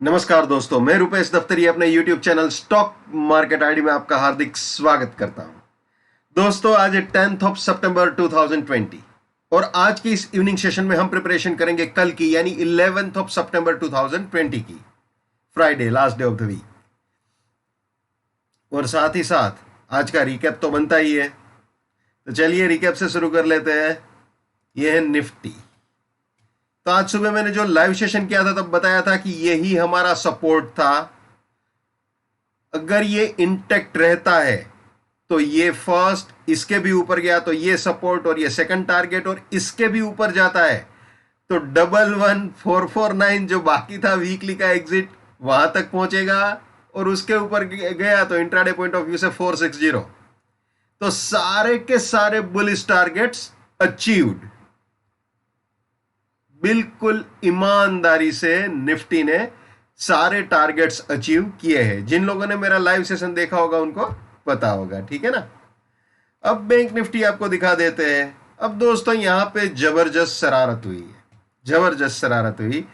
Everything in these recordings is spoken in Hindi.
नमस्कार दोस्तों, मैं रुपेश दफ्तरी अपने YouTube channel stock market ID में आपका हार्दिक स्वागत करता हूं। दोस्तों, आज है 10th ऑफ सितंबर 2020 और आज की इस इवनिंग सेशन में हम प्रिपरेशन करेंगे कल की यानी 11th ऑफ सितंबर 2020 की, Friday, last day of the week. और साथ ही साथ आज का रिकैप तो बनता ही है, तो चलिए रिकैप से शुरू कर लेते हैं। यह है निफ्टी। तो आज सुबह मैंने जो लाइव सेशन किया था तब बताया था कि यही हमारा सपोर्ट था। अगर ये इंटेक्ट रहता है तो ये फर्स्ट, इसके भी ऊपर गया तो ये सपोर्ट और ये सेकंड टारगेट, और इसके भी ऊपर जाता है तो 11449 जो बाकी था वीकली का एग्जिट वहां तक पहुंचेगा, और उसके ऊपर गया तो इंट्राडे पॉइंट ऑफ व्यू से 460। तो सारे के सारे बुलिश टारगेट्स अचीव्ड। बिल्कुल ईमानदारी से निफ्टी ने सारे टारगेट्स अचीव किए हैं। जिन लोगों ने मेरा लाइव सेशन देखा होगा उनको पता होगा, ठीक है ना। अब बैंक निफ्टी आपको दिखा देते हैं। अब दोस्तों यहां पे जबरदस्त शरारत हुई है, जबरदस्त शरारत हुई।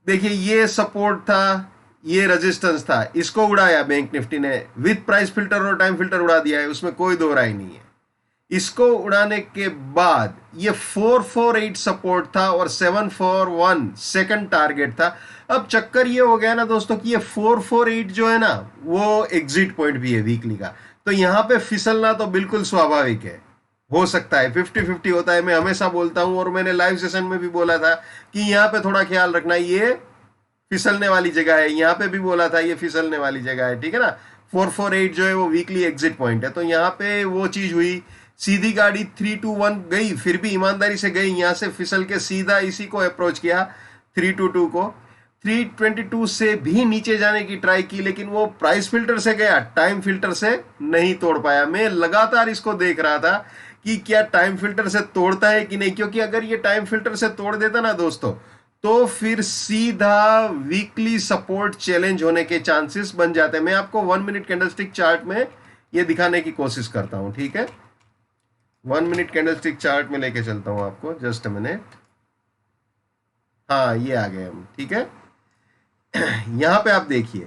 देखिए, ये सपोर्ट था, ये रेजिस्टेंस था, इसको उड़ाया बैंक निफ्टी ने विद प्राइस फिल्टर और टाइम फिल्टर उड़ा दिया है, उसमें कोई दो राय नहीं है। इसको उड़ाने के बाद ये 448 सपोर्ट था और 741 सेकंड टारगेट था। अब चक्कर ये हो गया ना दोस्तों कि ये 448 जो है ना वो एग्जिट पॉइंट भी है वीकली का, तो यहां पे फिसलना तो बिल्कुल स्वाभाविक है। हो सकता है 50-50 होता है, मैं हमेशा बोलता हूं और मैंने लाइव सेशन में भी बोला था कि यहां पे थोड़ा ख्याल रखना, ये फिसलने वाली जगह है। यहां पे भी बोला था ये फिसलने वाली जगह है, ठीक है ना। 448 जो है वो वीकली एग्जिट पॉइंट है, तो यहां पे वो चीज हुई। सीधी गाड़ी 321 गई, फिर भी ईमानदारी से गई, यहां से फिसल के सीधा इसी को अप्रोच किया 322 को। 322 से भी नीचे जाने की ट्राई की, लेकिन वो प्राइस फिल्टर से गया, टाइम फिल्टर से नहीं तोड़ पाया। मैं लगातार इसको देख रहा था कि क्या टाइम फिल्टर से तोड़ता है कि नहीं, क्योंकि अगर ये टाइम फिल्टर से तोड़ देता ना दोस्तों तो फिर सीधा वीकली सपोर्ट चैलेंज होने के चांसेस बन जाते हैं। मैं आपको 1 मिनट कैंडलस्टिक चार्ट में ये दिखाने की कोशिश करता हूं, ठीक है। 1 मिनट कैंडलस्टिक चार्ट में लेके चलता हूं आपको, जस्ट अ मिनट। हाँ, ये आ गए हम, ठीक है। यहां पे आप देखिए,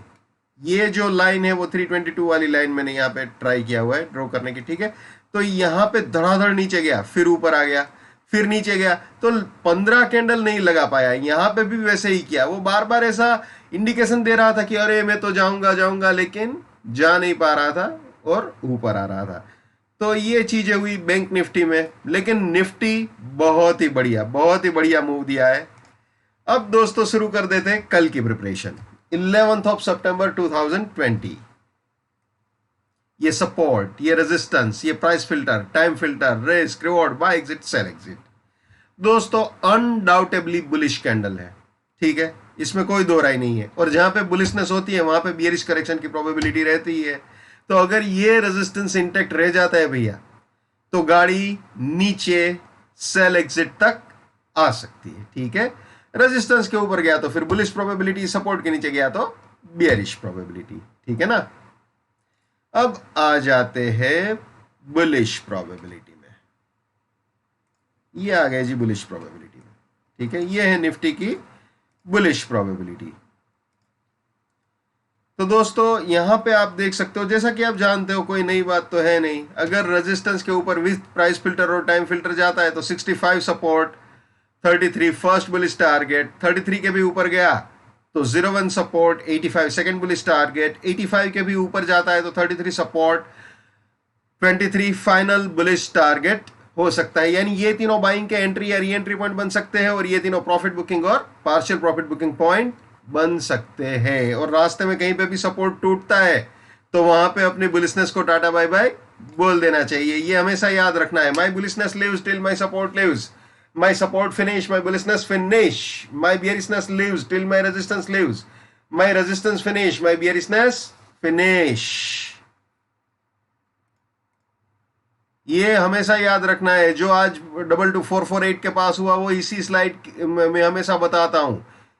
ये जो लाइन है वो 322 वाली लाइन मैंने यहाँ पे ट्राई किया हुआ है ड्रॉ करने की, ठीक है। तो यहाँ पे धड़ाधड़ नीचे गया, फिर ऊपर आ गया, फिर नीचे गया, तो 15 कैंडल नहीं लगा पाया। यहाँ पे भी वैसे ही किया, वो बार बार ऐसा इंडिकेशन दे रहा था कि अरे मैं तो जाऊंगा जाऊंगा, लेकिन जा नहीं पा रहा था और ऊपर आ रहा था। तो ये चीजें हुई बैंक निफ्टी में, लेकिन निफ्टी बहुत ही बढ़िया मूव दिया है। अब दोस्तों शुरू कर देते हैं कल की प्रिपरेशन। 11th ऑफ सितंबर 2020, ये सपोर्ट, ये रेजिस्टेंस, ये price filter, time filter, risk, reward, buy exit, sell exit. दोस्तों अनडाउटेबली बुलिश कैंडल है, ठीक है, इसमें कोई दो राय नहीं है। और जहां पे बुलिशनेस होती है वहां पे बियरिश करेक्शन की प्रोबेबिलिटी रहती है। तो अगर ये रेजिस्टेंस इंटैक्ट रह जाता है भैया, तो गाड़ी नीचे सेल एग्जिट तक आ सकती है, ठीक है। रेजिस्टेंस के ऊपर गया तो फिर बुलिश प्रोबेबिलिटी, सपोर्ट के नीचे गया तो बियरिश प्रोबेबिलिटी, ठीक है ना। अब आ जाते हैं बुलिश प्रोबेबिलिटी में। ये आ गए जी बुलिश प्रोबेबिलिटी में, ठीक है। ये है निफ्टी की बुलिश प्रोबेबिलिटी। तो दोस्तों यहां पे आप देख सकते हो, जैसा कि आप जानते हो, कोई नई बात तो है नहीं। अगर रेजिस्टेंस के ऊपर विद प्राइस फिल्टर और टाइम फिल्टर जाता है तो 65 सपोर्ट, 33 फर्स्ट बुलिश टारगेट, 33 के भी ऊपर गया तो 01 सपोर्ट, 85 सेकंड बुलिश टारगेट, 85 के भी ऊपर जाता है तो 33 सपोर्ट, 23 फाइनल बुलिश टारगेट हो सकता है। यानी ये तीनों बाइंग के एंट्री या री एंट्री पॉइंट बन सकते हैं, और ये तीनों प्रॉफिट बुकिंग और पार्शियल प्रॉफिट बुकिंग पॉइंट बन सकते हैं। और रास्ते में कहीं पे भी सपोर्ट टूटता है तो वहां पे अपनी बुलिशनेस को टाटा बाय बाय बोल देना चाहिए। ये हमेशा याद रखना है, my bullishness lives till my support lives, my support finish, my bullishness finish, my bearishness lives till my resistance lives, my resistance finish, my bearishness finish. ये हमेशा याद रखना है। जो आज 22448 के पास हुआ वो इसी स्लाइड में हमेशा बताता हूं।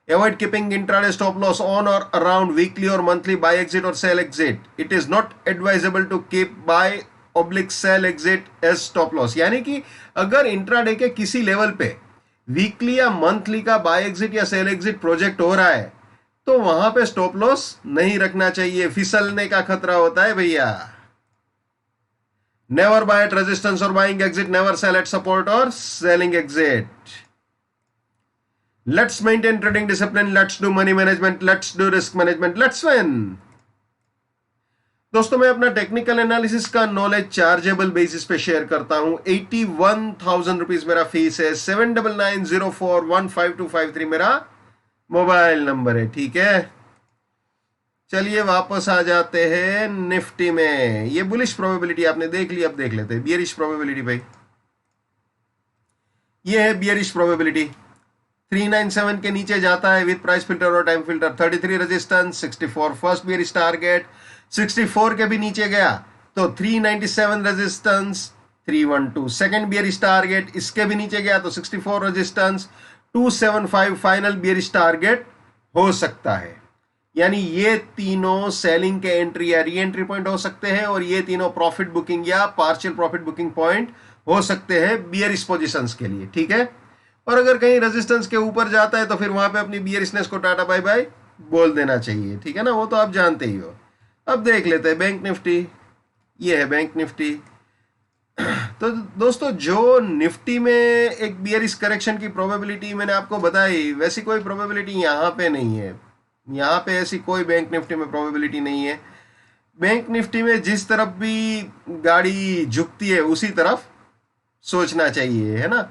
Avoid keeping intraday stop loss on or around weekly or monthly buy exit or sell exit. It is not advisable to keep buy oblique sell exit as stop loss. यानी कि अगर इंट्राडे के किसी लेवल पे वीकली या मंथली का बाय एग्जिट या सेल एग्जिट प्रोजेक्ट हो रहा है तो वहां पे स्टॉप लॉस नहीं रखना चाहिए, फिसलने का खतरा होता है भैया। नेवर बाय एट रेजिस्टेंस और buying exit, never sell at support और selling exit. Let's maintain trading discipline, let's do money management, let's do risk management, let's win. दोस्तों मैं अपना टेक्निकल एनालिसिस का नॉलेज चार्जेबल बेसिस पे शेयर करता हूं। 81,000 रुपीज मेरा फीस है। 7990415253 मेरा मोबाइल नंबर है, ठीक है। चलिए वापस आ जाते हैं निफ्टी में। ये बुलिश प्रोबेबिलिटी आपने देख ली, अब देख लेते हैं बियरिश प्रोबेबिलिटी भाई। ये है बियरिश प्रोबेबिलिटी। 397 के नीचे जाता है विद प्राइस फिल्टर और time filter. 33 resistance, 64 first bearish target. 64 के भी नीचे गया तो 397 रेजिस्टेंस, 312 सेकंड बियरिश टारगेट। इसके भी नीचे गया तो 64 रेजिस्टेंस, 275 फाइनल बियरिश टारगेट हो सकता है। यानी ये तीनों सेलिंग के एंट्री या री एंट्री पॉइंट हो सकते हैं, और ये तीनों प्रॉफिट बुकिंग या पार्शियल प्रॉफिट बुकिंग पॉइंट हो सकते हैं बियरिश पोजीशंस के लिए, ठीक है। और अगर कहीं रेजिस्टेंस के ऊपर जाता है तो फिर वहां पे अपनी बियरिशनेस को टाटा बाय बाय बोल देना चाहिए, ठीक है ना, वो तो आप जानते ही हो। अब देख लेते हैं बैंक निफ्टी। ये है बैंक निफ्टी। तो दोस्तों जो निफ्टी में एक बियरिश करेक्शन की प्रोबेबिलिटी मैंने आपको बताई, वैसी कोई प्रोबेबिलिटी यहाँ पे नहीं है। यहाँ पे ऐसी कोई बैंक निफ्टी में प्रोबेबिलिटी नहीं है। बैंक निफ्टी में जिस तरफ भी गाड़ी झुकती है उसी तरफ सोचना चाहिए, है ना,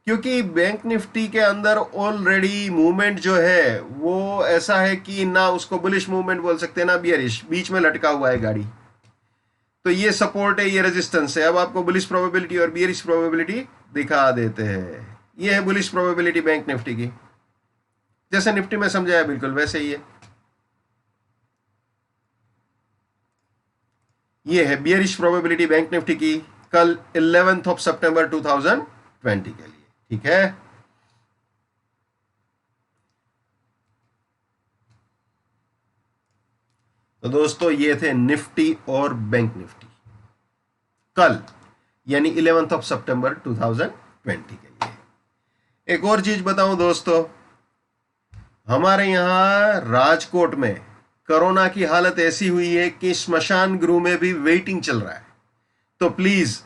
क्योंकि बैंक निफ्टी के अंदर ऑलरेडी मूवमेंट जो है वो ऐसा है कि ना उसको बुलिश मूवमेंट बोल सकते हैं ना बियरिश, बीच में लटका हुआ है गाड़ी। तो ये सपोर्ट है, ये रेजिस्टेंस है। अब आपको बुलिश प्रोबेबिलिटी और बियरिश प्रोबेबिलिटी दिखा देते हैं। ये है बुलिश प्रोबेबिलिटी बैंक निफ्टी की, जैसे निफ्टी में समझाया बिल्कुल वैसे ही है। ये है बियरिश प्रोबेबिलिटी बैंक निफ्टी की कल 11 सितंबर 2020 के लिए, ठीक है। तो दोस्तों ये थे निफ्टी और बैंक निफ्टी कल, यानी 11 सितंबर 2020 के लिए। एक और चीज बताऊं दोस्तों, हमारे यहां राजकोट में कोरोना की हालत ऐसी हुई है कि स्मशान गृह में भी वेटिंग चल रहा है। तो प्लीज,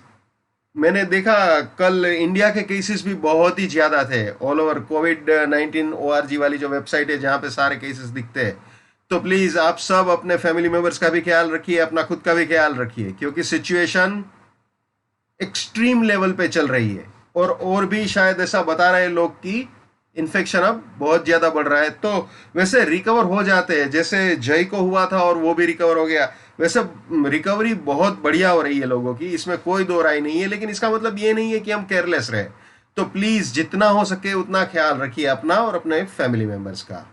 मैंने देखा कल इंडिया के केसेस भी बहुत ही ज्यादा थे ऑल ओवर। COVID-19 ORG वाली जो वेबसाइट है जहां पे सारे केसेस दिखते हैं। तो प्लीज आप सब अपने फैमिली मेंबर्स का भी ख्याल रखिए, अपना खुद का भी ख्याल रखिए, क्योंकि सिचुएशन एक्सट्रीम लेवल पे चल रही है। और भी शायद ऐसा बता रहे लोग कि इन्फेक्शन अब बहुत ज्यादा बढ़ रहा है। तो वैसे रिकवर हो जाते हैं, जैसे जय को हुआ था और वो भी रिकवर हो गया, वैसे रिकवरी बहुत बढ़िया हो रही है लोगों की, इसमें कोई दो राय नहीं है। लेकिन इसका मतलब ये नहीं है कि हम केयरलेस रहे। तो प्लीज जितना हो सके उतना ख्याल रखिए अपना और अपने फैमिली मेंबर्स का।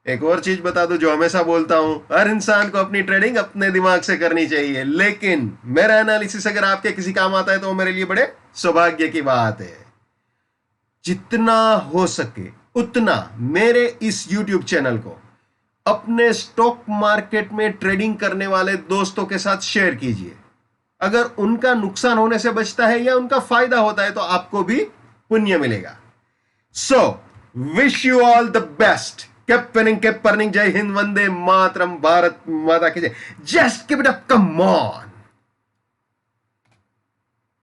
एक और चीज बता दूं जो हमेशा बोलता हूं, हर इंसान को अपनी ट्रेडिंग अपने दिमाग से करनी चाहिए, लेकिन मेरा एनालिसिस अगर आपके किसी काम आता है तो वो मेरे लिए बड़े सौभाग्य की बात है। जितना हो सके उतना मेरे इस YouTube चैनल को अपने स्टॉक मार्केट में ट्रेडिंग करने वाले दोस्तों के साथ शेयर कीजिए। अगर उनका नुकसान होने से बचता है या उनका फायदा होता है तो आपको भी पुण्य मिलेगा। So wish you all the best. keep winning, keep earning। जय हिंद, वंदे मातरम, भारत माता की जय। Just keep it up, come on.